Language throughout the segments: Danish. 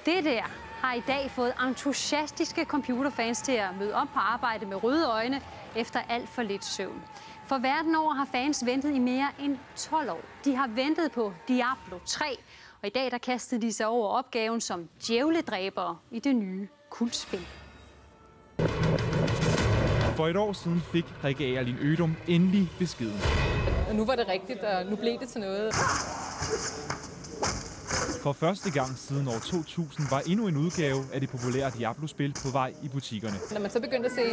Det der har i dag fået entusiastiske computerfans til at møde op på arbejde med røde øjne efter alt for lidt søvn. For verden over har fans ventet i mere end 12 år. De har ventet på Diablo 3, og i dag der kastede de sig over opgaven som djævledræbere i det nye kultspil. For et år siden fik Rikke Agerlin Ødum endelig beskeden. Og nu var det rigtigt, og nu blev det til noget. For første gang siden år 2000 var endnu en udgave af det populære Diablo-spil på vej i butikkerne. Når man så begyndte at se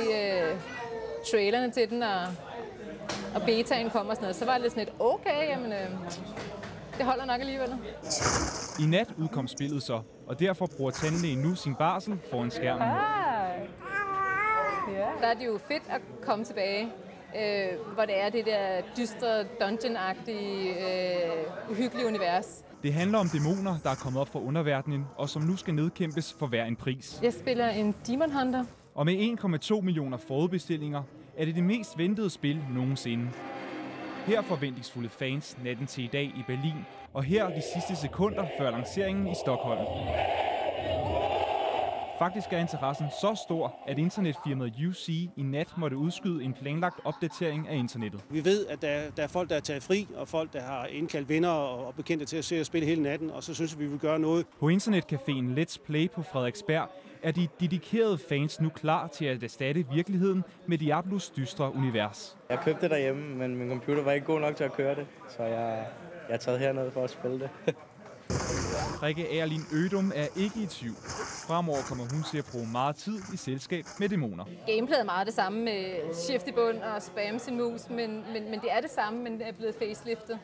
trailerne til den, og betaen kom og sådan noget, så var det lidt sådan et, okay, jamen, det holder nok alligevel. I nat udkom spillet så, og derfor bruger tandlægen nu sin barsel foran skærmen. Der er det jo fedt at komme tilbage, hvor det er det der dystre, dungeon-agtige, uhyggelige univers. Det handler om dæmoner, der er kommet op fra underverdenen, og som nu skal nedkæmpes for hver en pris. Jeg spiller en Demon Hunter. Og med 1,2 millioner forudbestillinger er det mest ventede spil nogensinde. Her forventningsfulde fans natten til i dag i Berlin, og her de sidste sekunder før lanceringen i Stockholm. Faktisk er interessen så stor, at internetfirmaet UC i nat måtte udskyde en planlagt opdatering af internettet. Vi ved, at der er folk, der er taget fri, og folk, der har indkaldt venner og bekendte til at se og spille hele natten, og så synes vi vil gøre noget. På internetcaféen Let's Play på Frederiksberg er de dedikerede fans nu klar til at erstatte virkeligheden med Diablos dystre univers. Jeg købte det derhjemme, men min computer var ikke god nok til at køre det, så jeg er taget herned for at spille det. Rikke Agerlin Ødum er ikke i tvivl. Fremover kommer hun til at bruge meget tid i selskab med dæmoner. Gameplayet er meget det samme med shift i bund og spam sin mus, men det er det samme, men det er blevet faceliftet.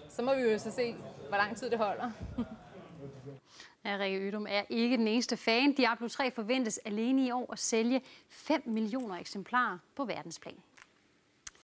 Så må vi jo så se, hvor lang tid det holder. Ja, Rikke Ødum er ikke den eneste fan. Diablo 3 forventes alene i år at sælge 5 millioner eksemplarer på verdensplan.